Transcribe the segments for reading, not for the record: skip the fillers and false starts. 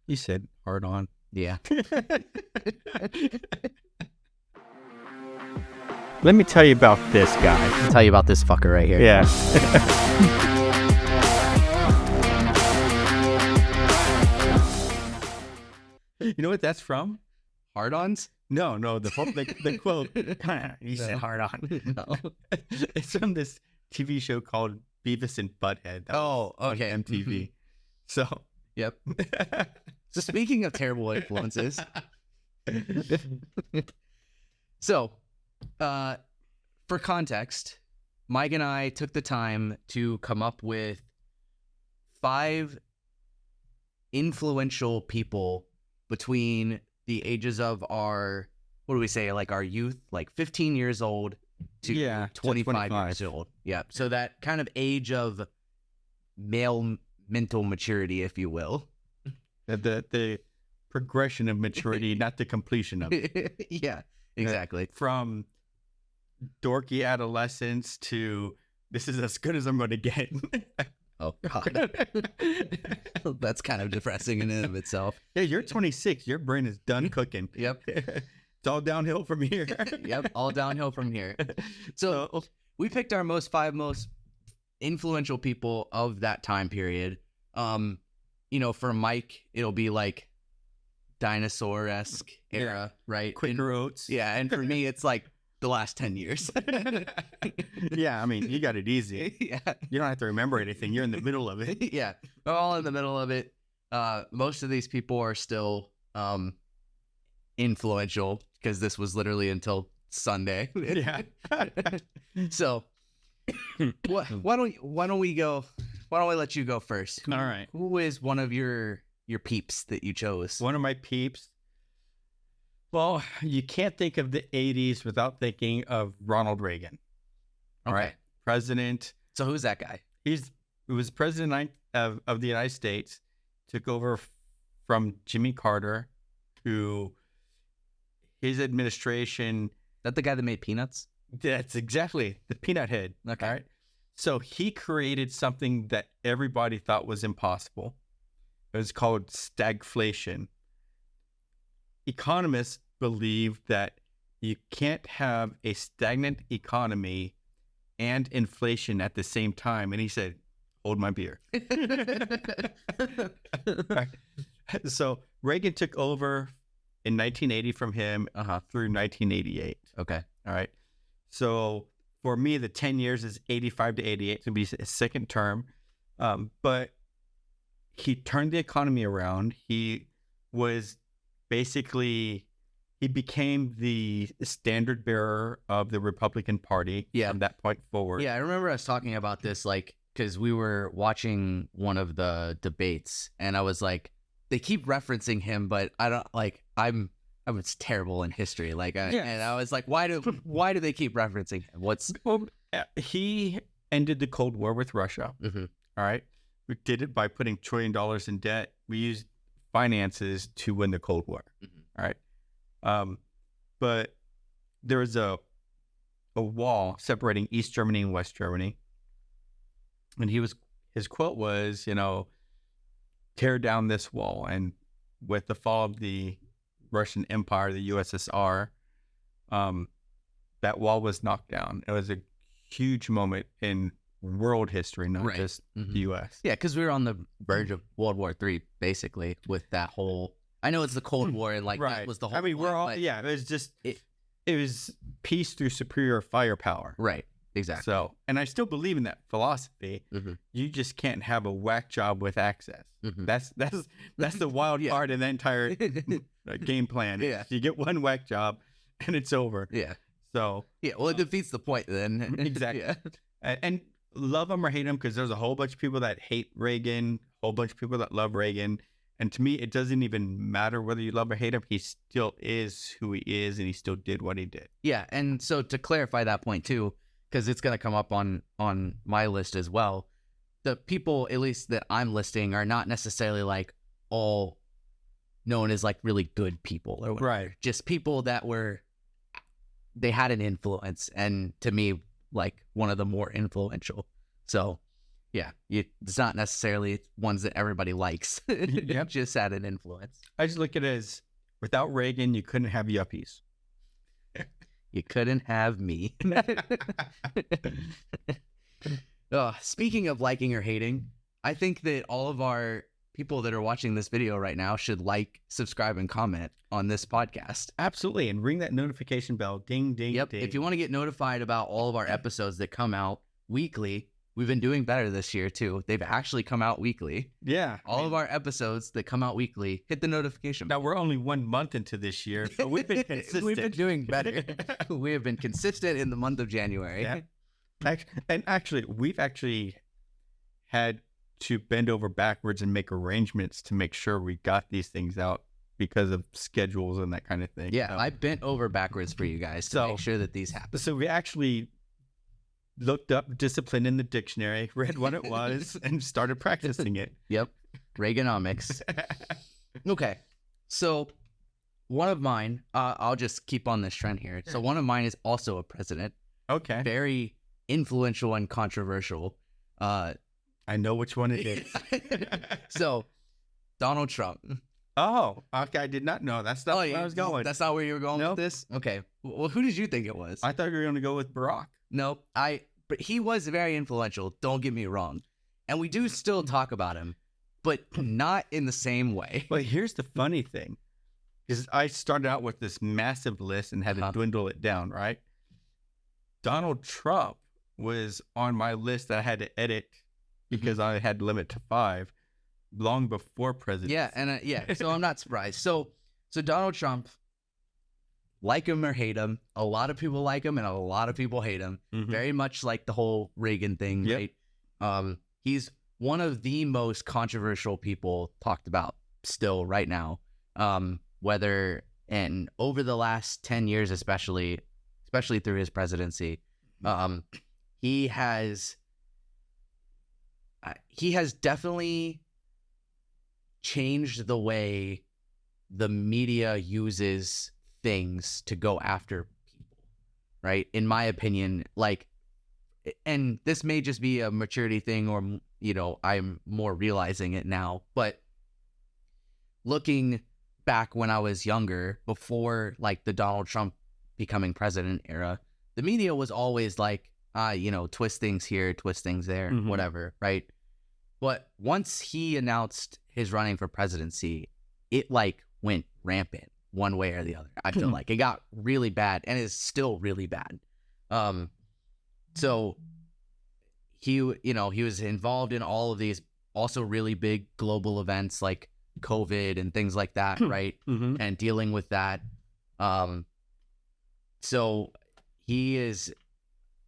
You said hard on. Yeah. Let me tell you about this guy. I'll tell you about this fucker right here. Yeah. You know what that's from? Hard-ons? No, the quote. You said hard on. No. It's from this TV show called Beavis and Butthead. That was on okay. MTV. So, Yep. So speaking of terrible influences, so for context, Mike and I took the time to come up with 5 influential people between the ages of our, what do we say, like our youth, like 15 years old to 25 years old. Yeah. So that kind of age of male mental maturity, if you will. The progression of maturity, not the completion of it. Yeah, exactly. From dorky adolescence to this is as good as I'm going to get. Oh, God. That's kind of depressing in and of itself. Yeah, you're 26. Your brain is done cooking. Yep. It's all downhill from here. Yep, all downhill from here. So we picked our 5 most influential people of that time period. You know, for Mike, it'll be like dinosaur-esque era, right? Quaker Oats. Yeah, and for me, it's like the last 10 years. Yeah, I mean, you got it easy. Yeah. You don't have to remember anything. You're in the middle of it. Yeah, we're all in the middle of it. Most of these people are still influential because this was literally until Sunday. Yeah. So, why don't we let you go first? All right. Who is one of your peeps that you chose? One of my peeps. Well, you can't think of the 80s without thinking of Ronald Reagan. All right. President. So who's that guy? He was president of the United States, took over from Jimmy Carter, who his administration. That the guy that made peanuts? That's exactly the peanut head. Okay. All right. So he created something that everybody thought was impossible. It was called stagflation. Economists believe that you can't have a stagnant economy and inflation at the same time. And he said, hold my beer. Right. So Reagan took over in 1980 from him through 1988. Okay. All right. So for me, the 10 years is 85 to 88 to be his second term. But he turned the economy around. He was basically, he became the standard bearer of the Republican Party from that point forward. Yeah, I remember us talking about this, like, because we were watching one of the debates, and I was like, they keep referencing him, but I don't, like, I was terrible in history. Like, and I was like, why do they keep referencing him? Well, he ended the Cold War with Russia. Mm-hmm. All right. We did it by putting $1 trillion in debt. We used finances to win the Cold War. Mm-hmm. All right. But there was a wall separating East Germany and West Germany. And his quote was, tear down this wall. And with the fall of the Russian Empire, the USSR, that wall was knocked down. It was a huge moment in world history, not just the U.S. Yeah, because we were on the verge of World War III, basically, with that whole. I know it's the Cold War, and that was the whole. I mean, we're all it was just it was peace through superior firepower. Right. Exactly. So, and I still believe in that philosophy. Mm-hmm. You just can't have a whack job with access. Mm-hmm. That's the wild part in the entire game plan. Yeah. You get one whack job, and it's over. Yeah. So. Yeah. Well, it defeats the point then. Exactly. Yeah. And love him or hate him, because there's a whole bunch of people that hate Reagan, a whole bunch of people that love Reagan. And to me, it doesn't even matter whether you love or hate him. He still is who he is, and he still did what he did. Yeah. And so to clarify that point too, because it's going to come up on my list as well, the people, at least that I'm listing, are not necessarily like all known as like really good people or whatever. Right. Just people that they had an influence, and to me, like one of the more influential. So Yeah, it's not necessarily ones that everybody likes. Yep. Just had an influence. I just look at it as without Reagan, you couldn't have yuppies. You couldn't have me. Speaking of liking or hating, I think that all of our people that are watching this video right now should like, subscribe, and comment on this podcast. Absolutely. And ring that notification bell. Ding, ding, Yep. ding. If you want to get notified about all of our episodes that come out weekly, we've been doing better this year too. They've actually come out weekly. Yeah. All of our episodes that come out weekly, hit the notification bell. Now, we're only 1 month into this year, but we've been consistent. We've been doing better. We have been consistent in the month of January. Yeah. We've actually had to bend over backwards and make arrangements to make sure we got these things out because of schedules and that kind of thing. Yeah, I bent over backwards for you guys to make sure that these happen. So we actually looked up discipline in the dictionary, read what it was, and started practicing it. Yep. Reaganomics. Okay. So one of mine, I'll just keep on this trend here. So one of mine is also a president. Okay. Very influential and controversial. I know which one it is. So Donald Trump. Oh, okay. I did not know. That's not where I was going. That's not where you were going with this? Okay. Well, who did you think it was? I thought you were going to go with Barack. No, but he was very influential. Don't get me wrong. And we do still talk about him, but not in the same way. But here's the funny thing, is I started out with this massive list and had to dwindle it down, right? Donald Trump was on my list that I had to edit because I had to limit to 5 long before presidency. Yeah, and so I'm not surprised. So Donald Trump, like him or hate him, a lot of people like him and a lot of people hate him. Mhm. Very much like the whole Reagan thing, Yep. right? He's one of the most controversial people talked about still right now. And over the last 10 years, especially through his presidency, he has definitely changed the way the media uses things to go after people, right? In my opinion, and this may just be a maturity thing, or, I'm more realizing it now, but looking back when I was younger, before the Donald Trump becoming president era, the media was always twist things here, twist things there, Mhm. whatever, right? But once he announced his running for presidency, it went rampant one way or the other. I feel like it got really bad and is still really bad. So he was involved in all of these also really big global events like COVID and things like that, right? Mhm. And dealing with that. So he is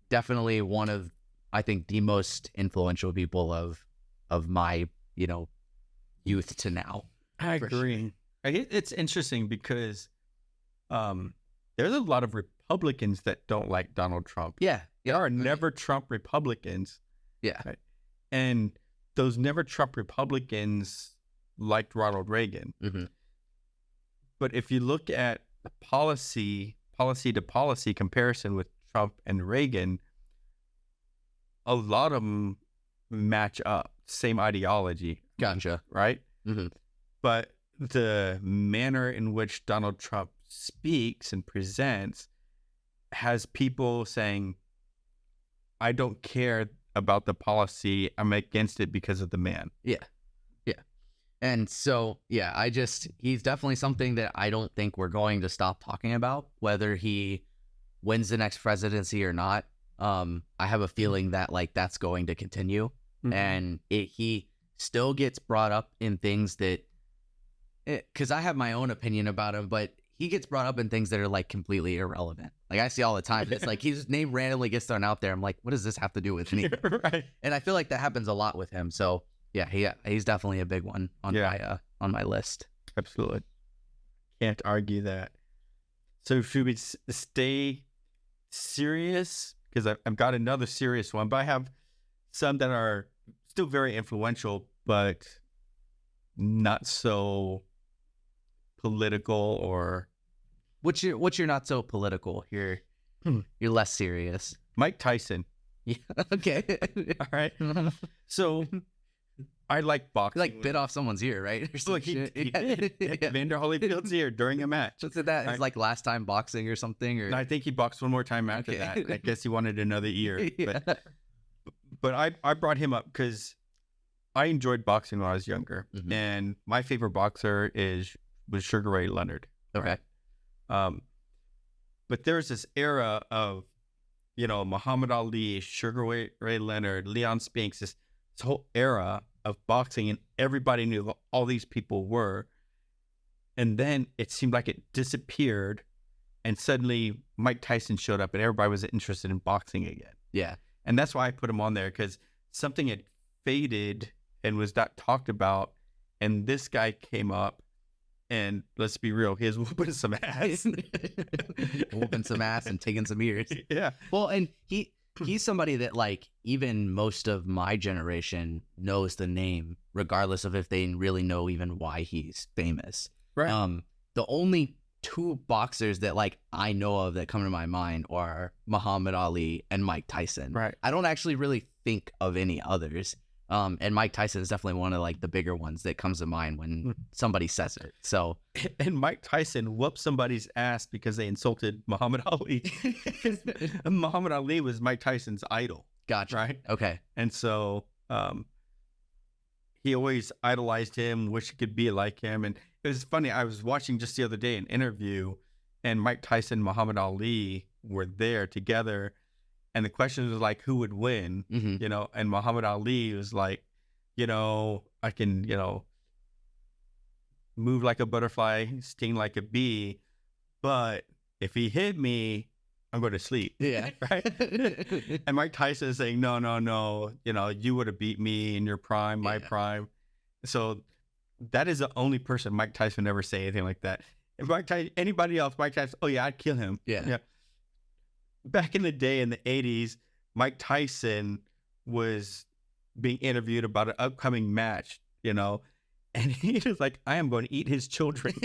definitely one of, I think, the most influential people of my, youth to now. I agree. It's interesting because there's a lot of Republicans that don't like Donald Trump. Yeah. There are never Trump Republicans. Yeah. Right? And those never Trump Republicans liked Ronald Reagan. Mm-hmm. But if you look at the policy to policy comparison with Trump and Reagan, a lot of them match up. Same ideology. Gotcha. Right? Mm-hmm. But the manner in which Donald Trump speaks and presents has people saying, I don't care about the policy. I'm against it because of the man. Yeah. Yeah. And so, he's definitely something that I don't think we're going to stop talking about, whether he wins the next presidency or not. I have a feeling that that's going to continue. Mm-hmm. And he still gets brought up in things that, because I have my own opinion about him, but he gets brought up in things that are completely irrelevant. I see all the time. It's his name randomly gets thrown out there. I'm like, what does this have to do with anything? Right. And I feel like that happens a lot with him. So yeah, he's definitely a big one on my list. Absolutely. Can't argue that. So should we stay serious? Because I've got another serious one, but I have some that are still very influential, but not so political. Or what's your not so political? You're less serious. Mike Tyson. Yeah. Okay. All right. So I like boxing. Like bit off someone's ear, right? Or some Look, he shit. did. Yeah. Evander Holyfield's ear during a match. So that Right. his like last time boxing or something, or And I think he boxed one more time after Okay. that. I guess he wanted another ear. Yeah. But I brought him up because I enjoyed boxing when I was younger. Mhm. And my favorite boxer was Sugar Ray Leonard. Okay. But there's this era of, Muhammad Ali, Sugar Ray Leonard, Leon Spinks, this whole era of boxing, and everybody knew who all these people were. And then it seemed like it disappeared, and suddenly Mike Tyson showed up, and everybody was interested in boxing again. Yeah. And that's why I put him on there, because something had faded and was not talked about, and this guy came up, and let's be real, he was whooping some ass. Whooping some ass and taking some ears. Yeah. Well, and he's somebody that like even most of my generation knows the name, regardless of if they really know even why he's famous. Right. The only two boxers that like I know of that come to my mind are Muhammad Ali and Mike Tyson. Right. I don't actually really think of any others. And Mike Tyson is definitely one of like the bigger ones that comes to mind when somebody says it. So, and Mike Tyson whooped somebody's ass because they insulted Muhammad Ali. Muhammad Ali was Mike Tyson's idol. gotcha. Right. Okay. And so he always idolized him, wished he could be like him. And it was funny. I was watching just the other day an interview, and Mike Tyson and Muhammad Ali were there together. And the question was like, who would win? Mm-hmm. And Muhammad Ali was like, I can, move like a butterfly, sting like a bee. But if he hit me, I'm going to sleep. Yeah. Right. And Mike Tyson is saying, no. You would have beat me in your prime, my prime. So that is the only person Mike Tyson would never say anything like that. If Mike Tyson, anybody else, Mike Tyson, oh yeah, I'd kill him. Yeah. Back in the day, in the 80s, Mike Tyson was being interviewed about an upcoming match, and he was like, I am going to eat his children.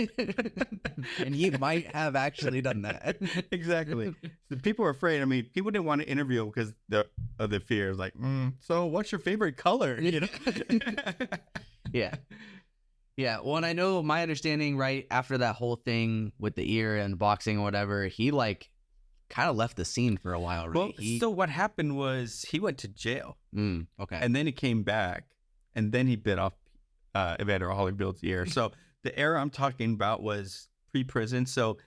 And he might have actually done that. Exactly. So people were afraid. I mean, people didn't want to interview him because of the fears. Like, so what's your favorite color? Yeah. Yeah. Well, and I know my understanding, right, after that whole thing with the ear and boxing or whatever, he like kind of left the scene for a while, right? Well, so what happened was he went to jail. Okay. And then he came back, and then he bit off Evander Holyfield's ear. So the era I'm talking about was pre-prison. So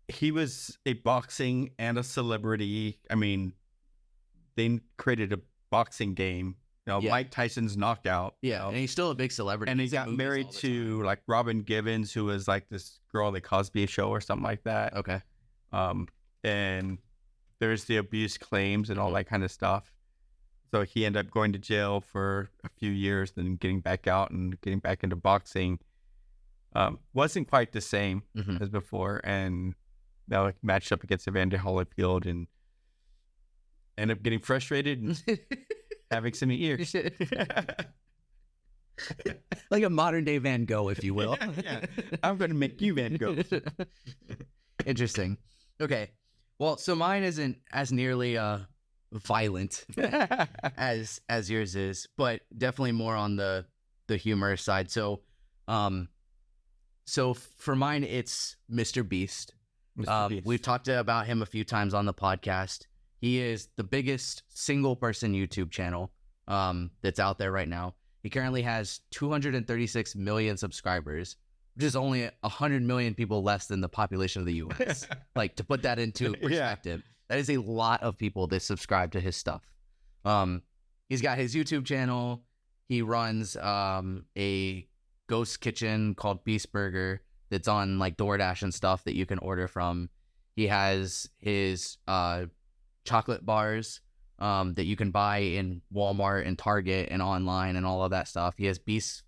he was a boxing and a celebrity. I mean, they created a boxing game. Mike Tyson's Knockout. Yeah, and he's still a big celebrity. And he got married to like Robin Givens, who was like this girl on the Cosby Show or something like that. Okay. And there's the abuse claims and all that kind of stuff. So he ended up going to jail for a few years, then getting back out and getting back into boxing. Wasn't quite the same as before, and now matched up against Evander Holyfield and ended up getting frustrated and having some ears. Like a modern day Van Gogh, if you will. Yeah. I'm going to make you Van Gogh. Interesting. Okay. Well, so mine isn't as nearly violent as yours is, but definitely more on the humorous side. So for mine, it's Mr. Beast. We've talked about him a few times on the podcast. He is the biggest single person YouTube channel that's out there right now. He currently has 236 million subscribers, which is only 100 million people less than the population of the U.S. Like, to put that into perspective, that is a lot of people that subscribe to his stuff. He's got his YouTube channel. He runs a ghost kitchen called Beast Burger that's on like DoorDash and stuff that you can order from. He has his chocolate bars that you can buy in Walmart and Target and online and all of that stuff. He has Beast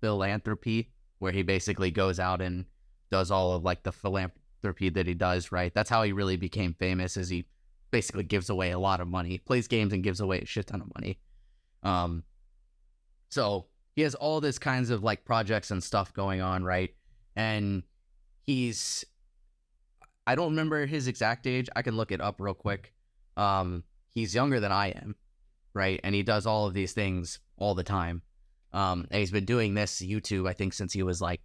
Philanthropy, where he basically goes out and does all of like the philanthropy that he does, right? That's how he really became famous, is he basically gives away a lot of money, plays games and gives away a shit ton of money. So he has all this kinds of like projects and stuff going on, right? And I don't remember his exact age. I can look it up real quick. He's younger than I am, right? And he does all of these things all the time. And he's been doing this YouTube, I think, since he was like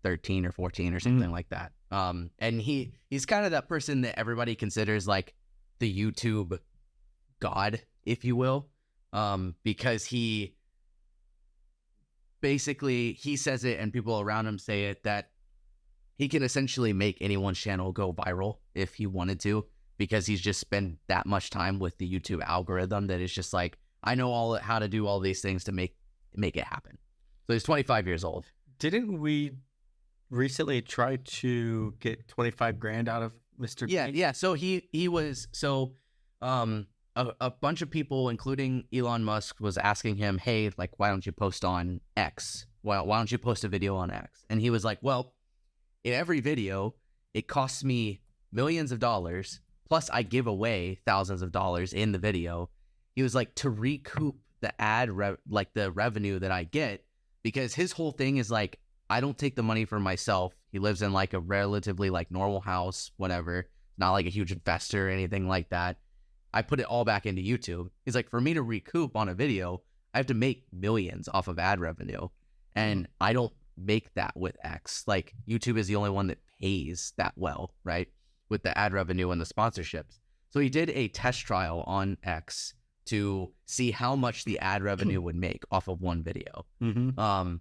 13 or 14 or something like that. And he's kind of that person that everybody considers like the YouTube god, if you will, because he says it and people around him say it, that he can essentially make anyone's channel go viral if he wanted to, because he's just spent that much time with the YouTube algorithm that it's just like, I know how to do all these things to make it happen. So he's 25 years old. Didn't we recently try to get 25 grand out of Mr. Gates? Yeah. So he was, a bunch of people, including Elon Musk, was asking him, hey, like, why don't you post on X? Why don't you post a video on X? And he was like, well, in every video, it costs me millions of dollars, plus I give away thousands of dollars in the video. He was like, to recoup the the revenue that I get, because his whole thing is like, I don't take the money for myself. He lives in like a relatively like normal house, whatever, not like a huge investor or anything like that. I put it all back into YouTube. He's like, for me to recoup on a video, I have to make millions off of ad revenue. And I don't make that with X. Like, YouTube is the only one that pays that well, right? With the ad revenue and the sponsorships. So he did a test trial on X to see how much the ad revenue would make off of one video. The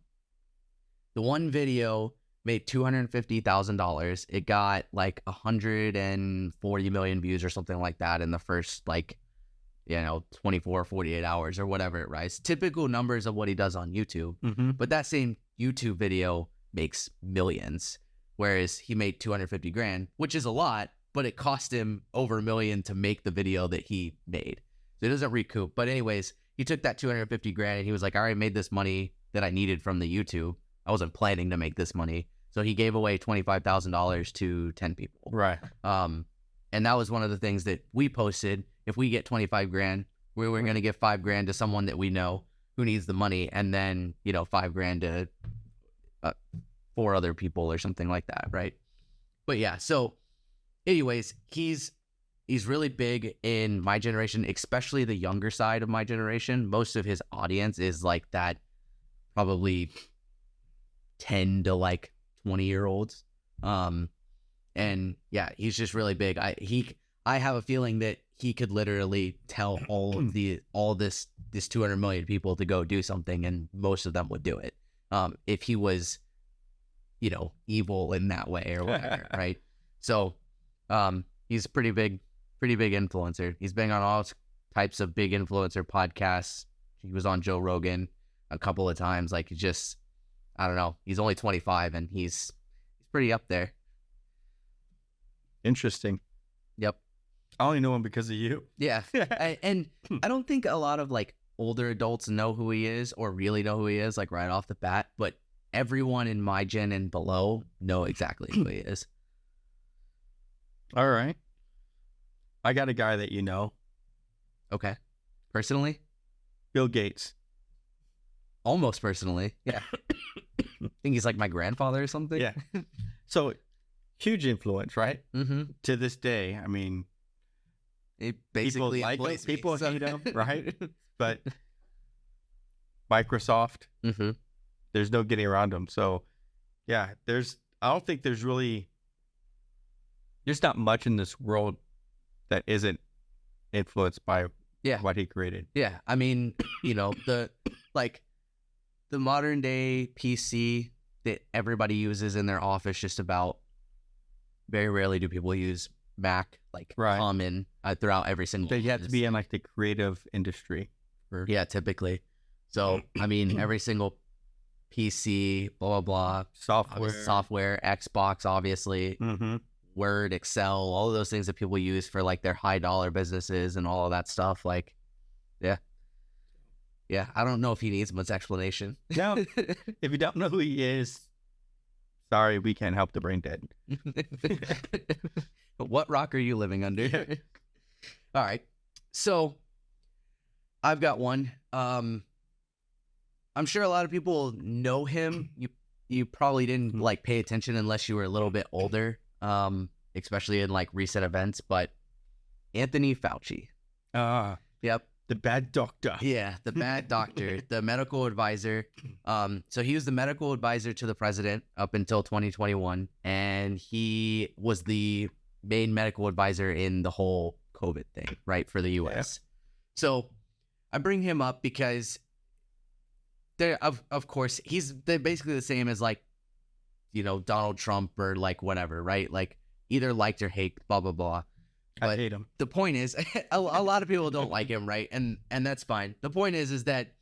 one video made $250,000. It got like 140 million views or something like that in the first 24, 48 hours or whatever it rises. Typical numbers of what he does on YouTube. But that same YouTube video makes millions, whereas he made 250 grand, which is a lot, but it cost him over $1 million to make the video that he made. So it doesn't recoup. But anyways, he took that 250 grand and he was like, I already made this money that I needed from the YouTube. I wasn't planning to make this money. So he gave away $25,000 to 10 people. Right. And that was one of the things that we posted. If we get 25 grand, we were going to give 5 grand to someone that we know who needs the money. And then, 5 grand to 4 other people or something like that. Right. But yeah. So anyways, he's really big in my generation, especially the younger side of my generation. Most of his audience is like that, probably 10 to like 20-year-olds. And yeah, he's just really big. I have a feeling that he could literally tell all this 200 million people to go do something, and most of them would do it. If he was, evil in that way or whatever, right? So, he's a pretty big influencer. He's been on all types of big influencer podcasts. He was on Joe Rogan a couple of times. Like, I don't know. He's only 25 and he's pretty up there. Interesting. Yep. I only know him because of you. Yeah. And I don't think a lot of like older adults know who he is or really know who he is, like right off the bat, but everyone in my gen and below know exactly who he is. All right. I got a guy that you know. Okay. Personally? Bill Gates. Almost personally. Yeah. I think he's like my grandfather or something. Yeah. So huge influence, right? Mm-hmm. To this day. I mean, it basically people like him, people hate him, right? But Microsoft, there's no getting around him. So yeah, I don't think there's not much in this world that isn't influenced by what he created. Yeah. I mean, the modern day PC that everybody uses in their office, just about, very rarely do people use Mac, common throughout every single. So you have to be in like the creative industry. Yeah, typically. So I mean, every single PC, blah blah blah, software, Xbox, obviously, Word, Excel, all of those things that people use for like their high dollar businesses and all of that stuff. Like, yeah, I don't know if he needs much explanation. No, if you don't know who he is, sorry, we can't help the brain dead. What rock are you living under? Yeah. All right. So I've got one. I'm sure a lot of people know him. You probably didn't like pay attention unless you were a little bit older, especially in like recent events. But Anthony Fauci. Yep. The bad doctor. Yeah, the bad doctor, the medical advisor. So he was the medical advisor to the president up until 2021, and he was the main medical advisor in the whole COVID thing, right, for the U.S. Yeah. So I bring him up because of course, they're basically the same as like, Donald Trump or like whatever, right? Like either liked or hate, blah, blah, blah. But I hate him. The point is, a lot of people don't like him, right? And that's fine. The point is that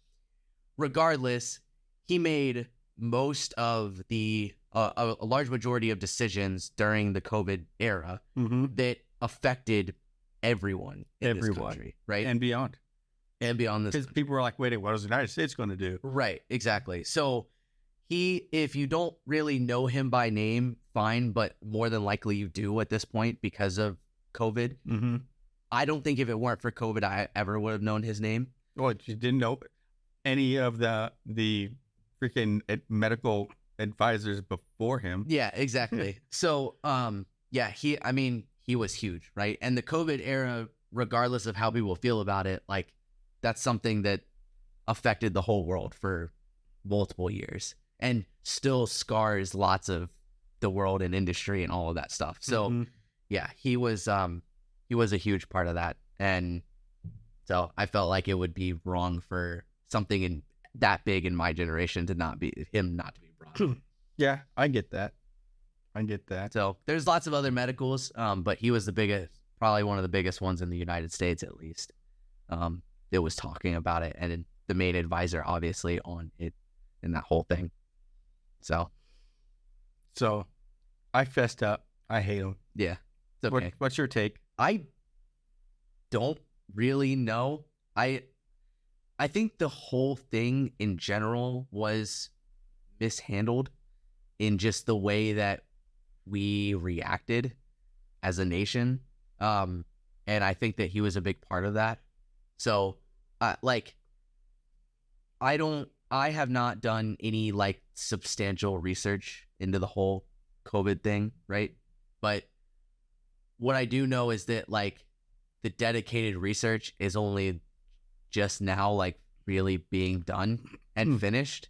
regardless, he made most of the a large majority of decisions during the COVID era that affected everyone in this country, right? And beyond. And beyond this. Because people were like, wait, what is the United States going to do? Right, exactly. So if you don't really know him by name, fine, but more than likely you do at this point because of COVID. Mm-hmm. I don't think if it weren't for COVID, I ever would have known his name. Well, you didn't know any of the freaking medical advisors before him. Yeah, exactly. So, yeah, he was huge, right? And the COVID era, regardless of how people feel about it, like that's something that affected the whole world for multiple years and still scars lots of the world and industry and all of that stuff. So, yeah, he was a huge part of that. And so I felt like it would be wrong for something that big in my generation to not be brought. Yeah, I get that. So there's lots of other medicals, but he was the biggest, probably one of the biggest ones in the United States, at least, that was talking about it. And the main advisor, obviously, on it in that whole thing. So I fessed up. I hate him. Yeah. It's okay. What's your take? I don't really know. I think the whole thing in general was mishandled in just the way that we reacted as a nation. And I think that he was a big part of that. So, I have not done any like substantial research into the whole COVID thing, right? But what I do know is that like the dedicated research is only just now like really being done and finished.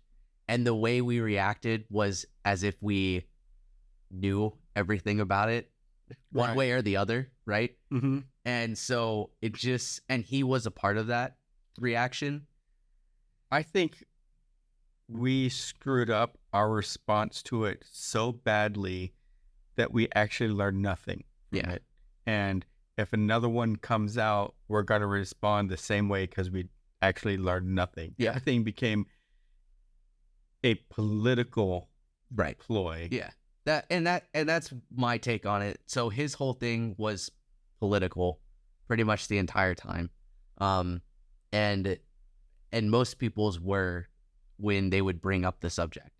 And the way we reacted was as if we knew everything about it one way or the other, right? Mm-hmm. And so and he was a part of that reaction. I think we screwed up our response to it so badly that we actually learned nothing from it. And if another one comes out, we're going to respond the same way because we actually learned nothing. Yeah. Everything became a political ploy. Yeah. That's my take on it. So his whole thing was political pretty much the entire time. And most people's were when they would bring up the subject.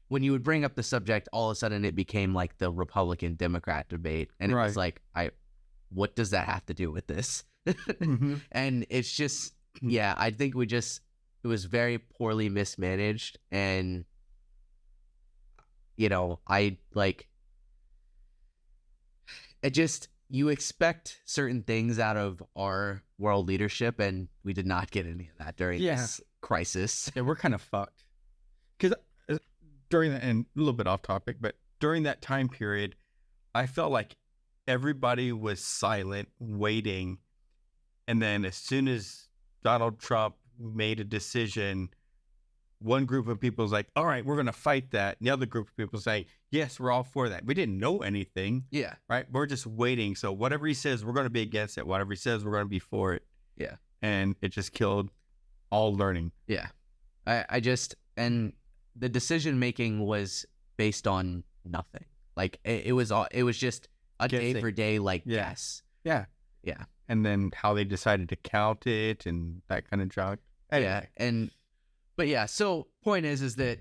When you would bring up the subject, all of a sudden it became like the Republican Democrat debate. And it was like, what does that have to do with this? And it's just, yeah, I think it was very poorly mismanaged. And, you expect certain things out of our world leadership, and we did not get any of that during this crisis. Yeah, we're kind of fucked. Because during that, and a little bit off topic, but during that time period, I felt like everybody was silent, waiting. And then as soon as Donald Trump made a decision, one group of people was like, all right, we're going to fight that. And the other group of people say, yes, we're all for that. We didn't know anything. Yeah. Right? We're just waiting. So whatever he says, we're going to be against it. Whatever he says, we're going to be for it. Yeah. And it just killed all learning. Yeah. And the decision making was based on nothing. Like it was just a day for day, like guess. Yeah. Yeah. And then how they decided to count it and that kind of junk. Anyway. Yeah. But yeah, so point is that,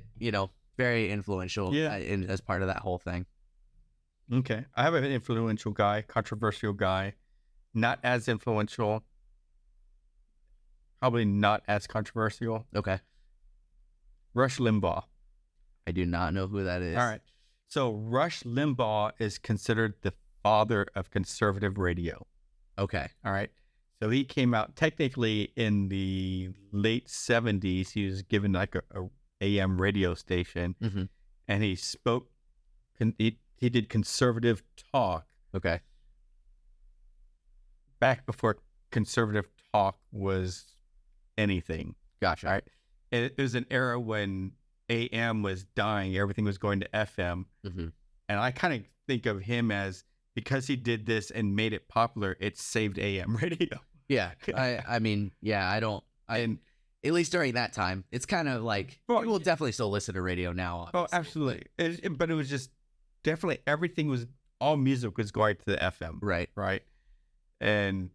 very influential as part of that whole thing. Okay. I have an influential guy, controversial guy, not as influential, probably not as controversial. Okay. Rush Limbaugh. I do not know who that is. All right. So Rush Limbaugh is considered the father of conservative radio. Okay. All right. So he came out technically in the late 70s. He was given like a AM radio station, and he spoke. He did conservative talk. Okay. Back before conservative talk was anything. Gotcha. Right. It was an era when AM was dying. Everything was going to FM. And I kind of think of him as, because he did this and made it popular, it saved AM radio. Yeah. I mean, yeah, at least during that time, it's kind of like, people definitely still listen to radio now. Obviously. Oh, absolutely. But it was just definitely all music was going to the FM. Right. Right. And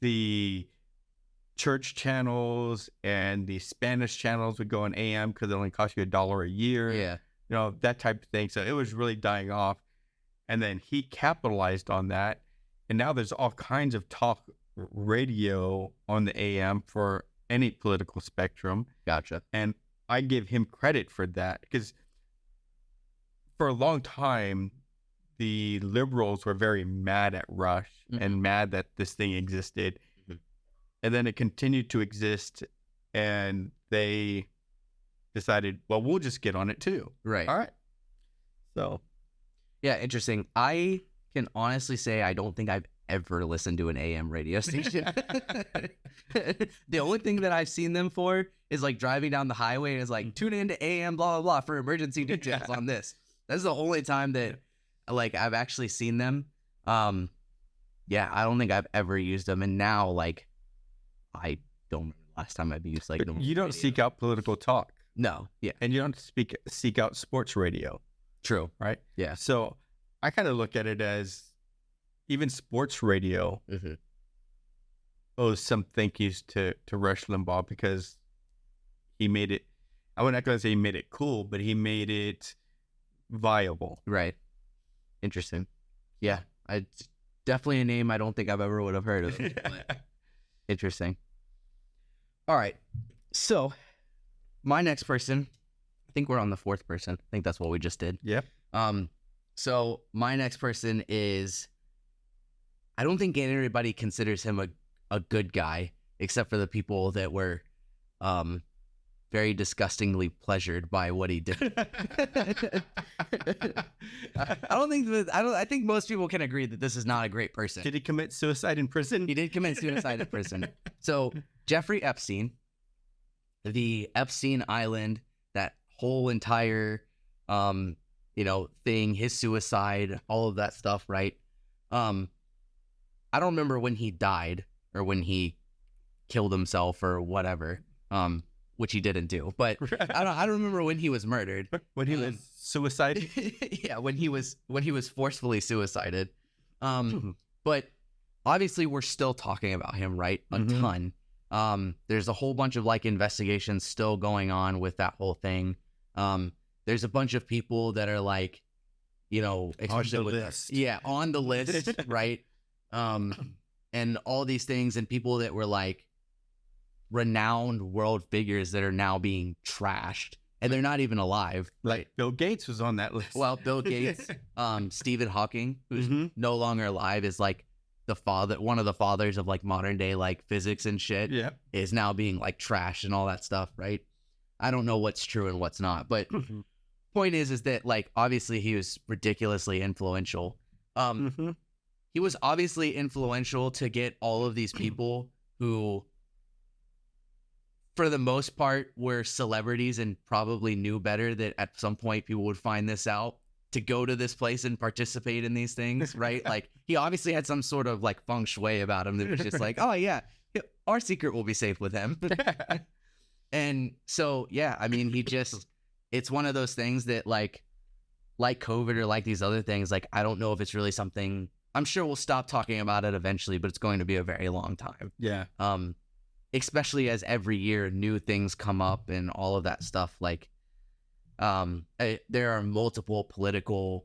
the church channels and the Spanish channels would go on AM because it only cost you $1 a year. Yeah. You know, that type of thing. So it was really dying off. And then he capitalized on that. And now there's all kinds of talk radio on the AM for any political spectrum. Gotcha. And I give him credit for that, because for a long time, the liberals were very mad at Rush and mad that this thing existed. And then it continued to exist, and they decided, well, we'll just get on it too. Right. All right. So. Yeah, interesting. I can honestly say I don't think I've ever listened to an AM radio station. The only thing that I've seen them for is like driving down the highway and it's like, tune in to AM blah, blah, blah for emergency details on this. That's the only time that like I've actually seen them. Yeah, I don't think I've ever used them. And now, like, I don't remember the last time I've used like you don't seek out political talk. No. Yeah. And you don't seek out sports radio. True. Right? Yeah. So I kind of look at it as even sports radio owes some thank yous to Rush Limbaugh, because he made it, I'm not going to say he made it cool, but he made it viable. Right. Interesting. Yeah. Definitely a name I don't think I've ever would have heard of. But interesting. All right. So my next person, I think we're on the fourth person. I think that's what we just did. Yep. So my next person is, I don't think anybody considers him a good guy, except for the people that were very disgustingly pleasured by what he did. I think most people can agree that this is not a great person. Did he commit suicide in prison? He did commit suicide in prison. So Jeffrey Epstein, the Epstein Island, that whole entire thing, his suicide, all of that stuff, right? I don't remember when he died or when he killed himself or whatever, which he didn't do. But I don't remember when he was murdered. When he was suicided? Yeah, when he was forcefully suicided. But obviously we're still talking about him, right? A ton. There's a whole bunch of like investigations still going on with that whole thing. There's a bunch of people that are like, especially on the list. Yeah, on the list, right? And all these things, and people that were like renowned world figures that are now being trashed, and they're not even alive. Like Bill Gates was on that list. Well, Bill Gates, Stephen Hawking, who's no longer alive, is like one of the fathers of like modern day like physics and shit. Yeah, is now being like trashed and all that stuff, right? I don't know what's true and what's not, but point is that like obviously he was ridiculously influential. He was obviously influential to get all of these people who, for the most part, were celebrities and probably knew better that at some point people would find this out, to go to this place and participate in these things, right? Like he obviously had some sort of like feng shui about him that was just like, oh yeah, our secret will be safe with him. And so, yeah, I mean, it's one of those things that like COVID or like these other things, like, I don't know if it's really something. I'm sure we'll stop talking about it eventually, but it's going to be a very long time. Yeah. Especially as every year new things come up and all of that stuff. Like, there are multiple political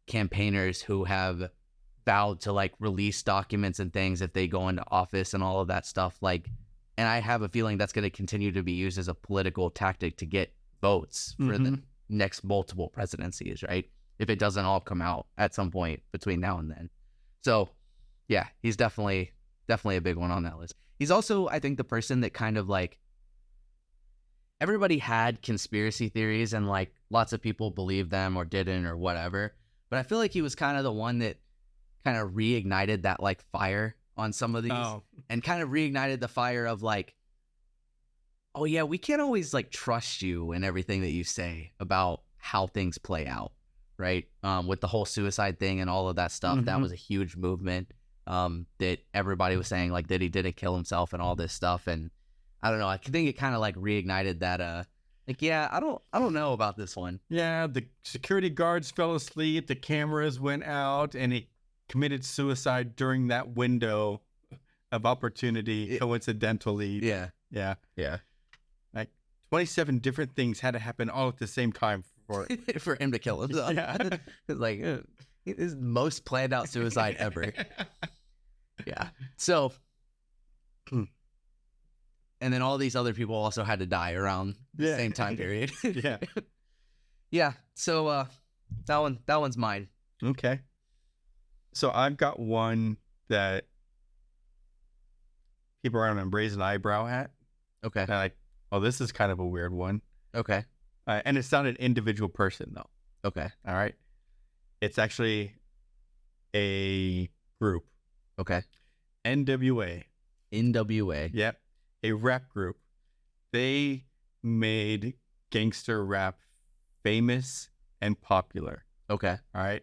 campaigners who have vowed to like release documents and things if they go into office and all of that stuff. Like, and I have a feeling that's going to continue to be used as a political tactic to get votes for the next multiple presidencies, right? If it doesn't all come out at some point between now and then. So Yeah, he's definitely a big one on that list. He's also, I think, the person that kind of like everybody had conspiracy theories and like lots of people believed them or didn't or whatever. But I feel like he was kind of the one that kind of reignited that like fire on some of these and kind of reignited the fire of like, oh yeah, we can't always like trust you and everything that you say about how things play out. Right. With the whole suicide thing and all of that stuff, that was a huge movement. That everybody was saying like that he didn't kill himself and all this stuff. And I don't know. I think it kind of like reignited that. Like, yeah, I don't know about this one. Yeah, the security guards fell asleep, the cameras went out, and he committed suicide during that window of opportunity, coincidentally. Yeah. Yeah. Yeah. Like 27 different things had to happen all at the same time for for him to kill himself. Yeah. It's like his most planned out suicide ever. Yeah. So, and then all these other people also had to die around the same time period. Yeah. Yeah. So that one's mine. Okay. So I've got one that people are going to raise an eyebrow at. Okay. And like, oh, this is kind of a weird one. Okay. And it's not an individual person though. Okay. All right. It's actually a group. Okay. NWA. NWA. Yep. A rap group. They made gangster rap famous and popular. Okay. All right.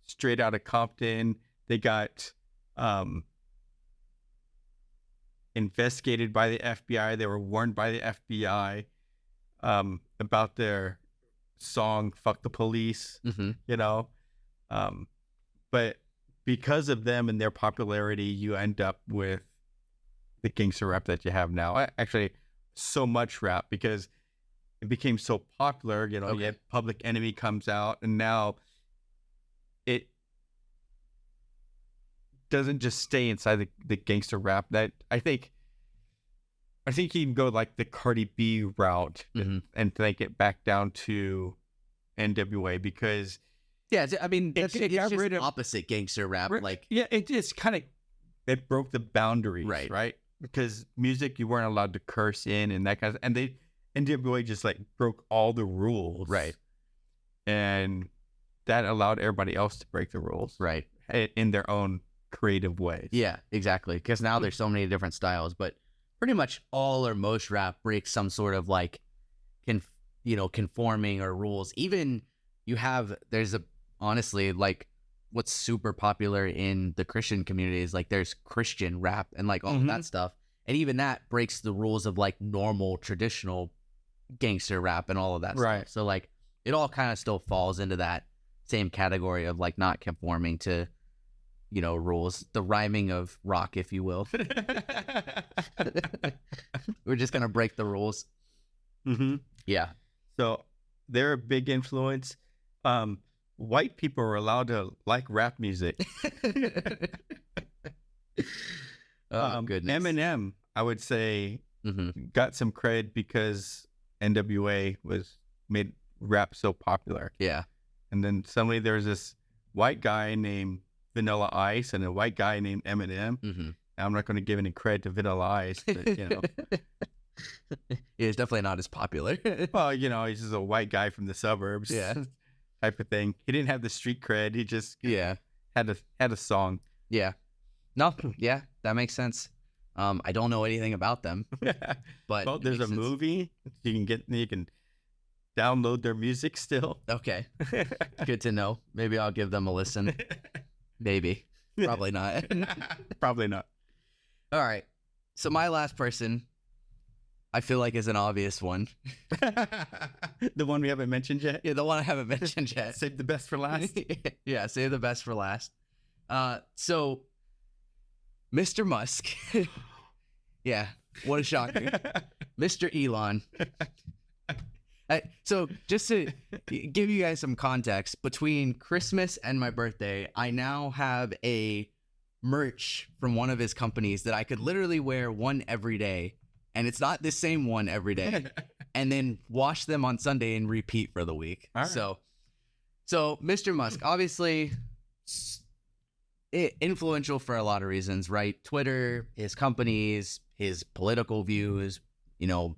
Straight out of Compton. They got investigated by the FBI. They were warned by the FBI about their song "Fuck the Police." You know, but because of them and their popularity, you end up with the gangster rap that you have now. Actually, so much rap because it became so popular. You know, you had Public Enemy comes out, and now it doesn't just stay inside the gangster rap. That I think you can go like the Cardi B route and take it back down to NWA because I mean it's got just rid of opposite gangster rap. Like it just kind of it broke the boundaries, right? Because music you weren't allowed to curse in and that kind of, and NWA just like broke all the rules, right? And that allowed everybody else to break the rules, right? In their own creative ways. Yeah, exactly. Because now there's so many different styles, but pretty much all or most rap breaks some sort of like, conforming or rules. Even honestly, like what's super popular in the Christian community is like there's Christian rap and like all of that stuff. And even that breaks the rules of like normal traditional gangster rap and all of that stuff. So like it all kind of still falls into that same category of like not conforming to, rules, the rhyming of rock, if you will. We're just going to break the rules. Yeah. So they're a big influence. White people are allowed to like rap music. Oh, goodness. Eminem, I would say, got some cred because NWA made rap so popular. Yeah. And then suddenly there's this white guy named Vanilla Ice and a white guy named Eminem. I'm not going to give any credit to Vanilla Ice, but He's definitely not as popular. Well, he's just a white guy from the suburbs. Yeah. Type of thing. He didn't have the street cred. He just had a song. Yeah. No, yeah, that makes sense. I don't know anything about them, but there's a movie you can download their music still. Okay. Good to know. Maybe I'll give them a listen. Maybe. Probably not. Probably not. All right. So my last person, I feel like is an obvious one. The one we haven't mentioned yet? Yeah, the one I haven't mentioned yet. Save the best for last. Yeah, save the best for last. So Mr. Musk. Yeah, what a shocker. Mr. Elon. So just to give you guys some context, between Christmas and my birthday, I now have a merch from one of his companies that I could literally wear one every day. And it's not the same one every day. And then wash them on Sunday and repeat for the week. All right. So Mr. Musk, obviously influential for a lot of reasons, right? Twitter, his companies, his political views, you know,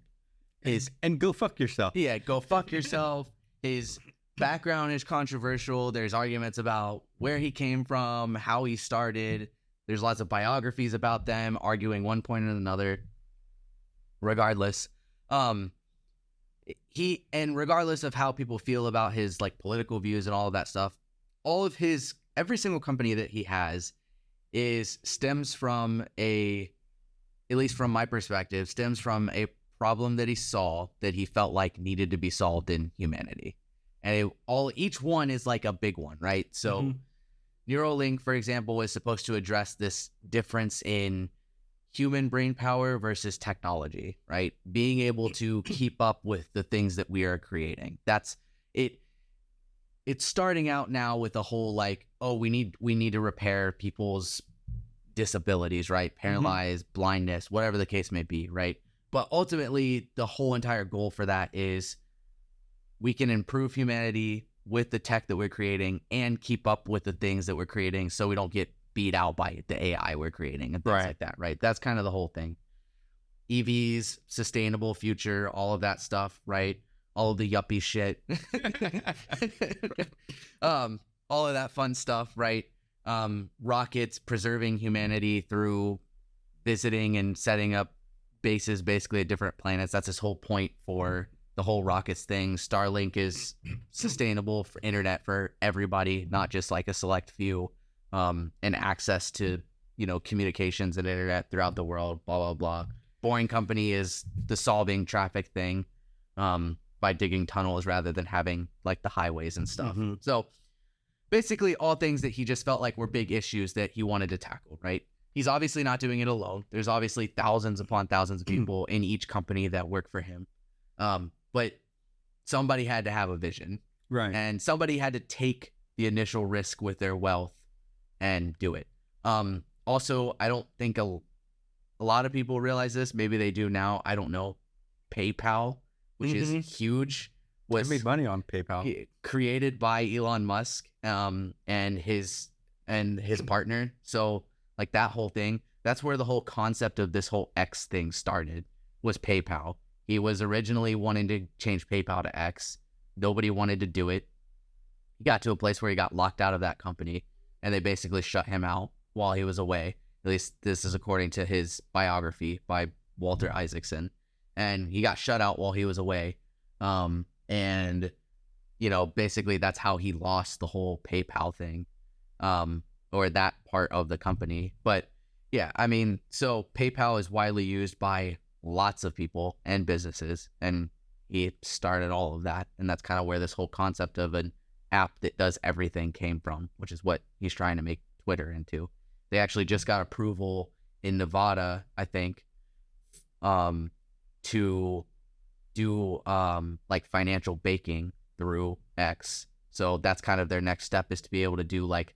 and go fuck yourself. Yeah, go fuck yourself. His background is controversial. There's arguments about where he came from, how he started. There's lots of biographies about them arguing one point and another. Regardless, regardless of how people feel about his like political views and all of that stuff, every single company that he has stems from at least from my perspective, stems from a problem that he saw that he felt like needed to be solved in humanity. And each one is like a big one, right? So Neuralink, for example, is supposed to address this difference in human brain power versus technology, right? Being able to keep up with the things that we are creating. That's it. It's starting out now with a whole like, oh, we need to repair people's disabilities, right? Paralyzed, blindness, whatever the case may be, right? But ultimately, the whole entire goal for that is we can improve humanity with the tech that we're creating and keep up with the things that we're creating so we don't get beat out by the AI we're creating and things like that, right? That's kind of the whole thing. EVs, sustainable future, all of that stuff, right? All of the yuppie shit. All of that fun stuff, right? Rockets, preserving humanity through visiting and setting up bases basically at different planets. That's his whole point for the whole rockets thing. Starlink is sustainable for internet for everybody, not just like a select few, and access to, communications and internet throughout the world, blah, blah, blah. Boring Company is the solving traffic thing, by digging tunnels rather than having like the highways and stuff. So basically all things that he just felt like were big issues that he wanted to tackle, right? He's obviously not doing it alone. There's obviously thousands upon thousands of people in each company that work for him. But somebody had to have a vision. Right. And somebody had to take the initial risk with their wealth and do it. Also, I don't think a lot of people realize this. Maybe they do now. I don't know. PayPal, which is huge, was made money on PayPal. Created by Elon Musk and his partner. So like that whole thing, that's where the whole concept of this whole X thing started, was PayPal. He was originally wanting to change PayPal to X. Nobody wanted to do it. He got to a place where he got locked out of that company and they basically shut him out while he was away. At least this is according to his biography by Walter Isaacson. And he got shut out while he was away. And basically that's how he lost the whole PayPal thing, or that part of the company. But yeah, I mean, so PayPal is widely used by lots of people and businesses, and he started all of that. And that's kind of where this whole concept of an app that does everything came from, which is what he's trying to make Twitter into. They actually just got approval in Nevada, I think, to do like financial baking through X. So that's kind of their next step, is to be able to do like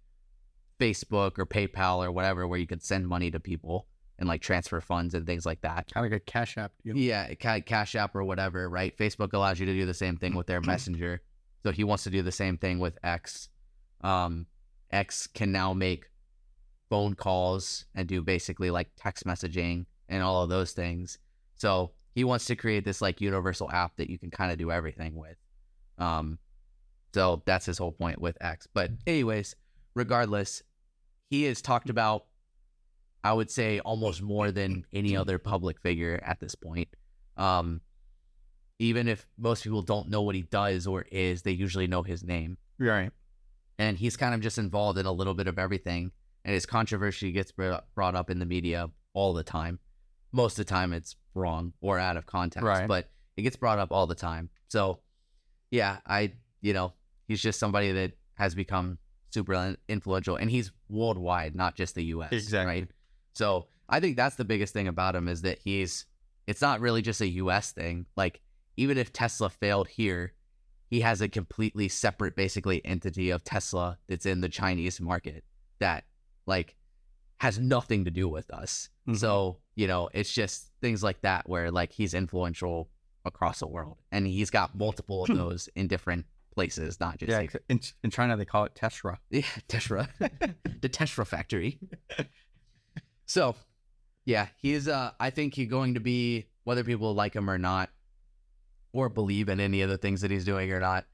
Facebook or PayPal or whatever, where you could send money to people and like transfer funds and things like that. Kind of like a Cash App. Yeah, Cash App or whatever, right? Facebook allows you to do the same thing with their Messenger. So he wants to do the same thing with X. X can now make phone calls and do basically like text messaging and all of those things. So he wants to create this like universal app that you can kind of do everything with. So that's his whole point with X. But anyways, regardless, he has talked about, I would say, almost more than any other public figure at this point. Even if most people don't know what he does or is, they usually know his name. Right. And he's kind of just involved in a little bit of everything. And his controversy gets brought up in the media all the time. Most of the time it's wrong or out of context, right, but it gets brought up all the time. So yeah, he's just somebody that has become super influential, and he's worldwide, not just the US. Exactly. Right. So I think that's the biggest thing about him, is that it's not really just a US thing. Like, even if Tesla failed here, he has a completely separate, basically, entity of Tesla that's in the Chinese market that like has nothing to do with us. So, it's just things like that where like he's influential across the world, and he's got multiple of those in different places, not just Yeah, in China they call it Tesla. Yeah, Tesla, the Tesla factory. So, yeah, he's. I think he's going to be, whether people like him or not, or believe in any of the things that he's doing or not,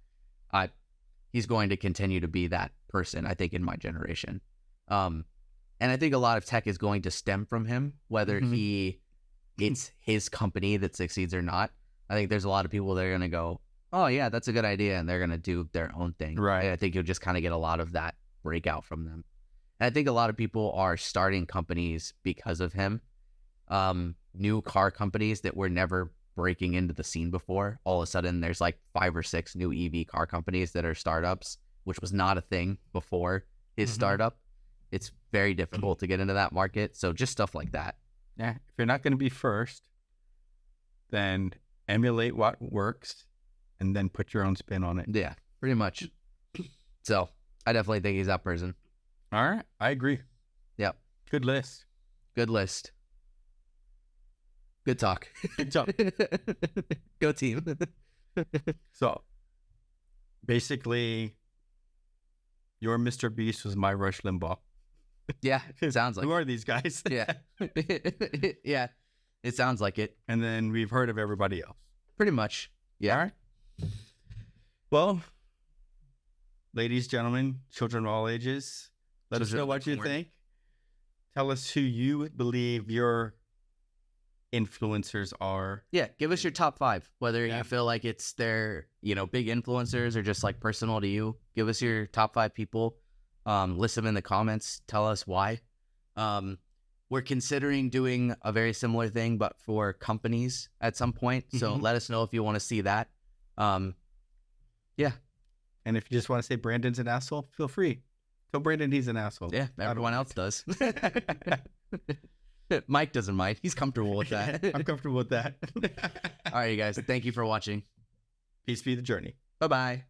he's going to continue to be that person. I think in my generation, and I think a lot of tech is going to stem from him, whether it's his company that succeeds or not. I think there's a lot of people that are going to go, oh yeah, that's a good idea, and they're going to do their own thing. Right. And I think you'll just kind of get a lot of that breakout from them. And I think a lot of people are starting companies because of him. New car companies that were never breaking into the scene before. All of a sudden, there's like 5 or 6 new EV car companies that are startups, which was not a thing before his startup. It's very difficult to get into that market. So just stuff like that. Yeah. If you're not going to be first, then emulate what works and then put your own spin on it. Yeah, pretty much. So I definitely think he's that person. All right. I agree. Yep. Good list. Good list. Good talk. Good job. Go team. So basically, your Mr. Beast was my Rush Limbaugh. Yeah, it sounds like Who are these guys? Yeah. Yeah, it sounds like it. And then we've heard of everybody else. Pretty much. Yeah. All right. Well, ladies, gentlemen, children of all ages, let us know what you think. Tell us who you believe your influencers are. Yeah, give us your top 5, whether you feel like it's their, big influencers or just like personal to you. Give us your top 5 people. List them in the comments. Tell us why. We're considering doing a very similar thing, but for companies at some point. So let us know if you want to see that. Yeah. And if you just want to say Brandon's an asshole, feel free. Tell Brandon he's an asshole. Yeah, everyone else does. Mike doesn't mind. He's comfortable with that. I'm comfortable with that. All right, you guys. Thank you for watching. Peace be the journey. Bye-bye.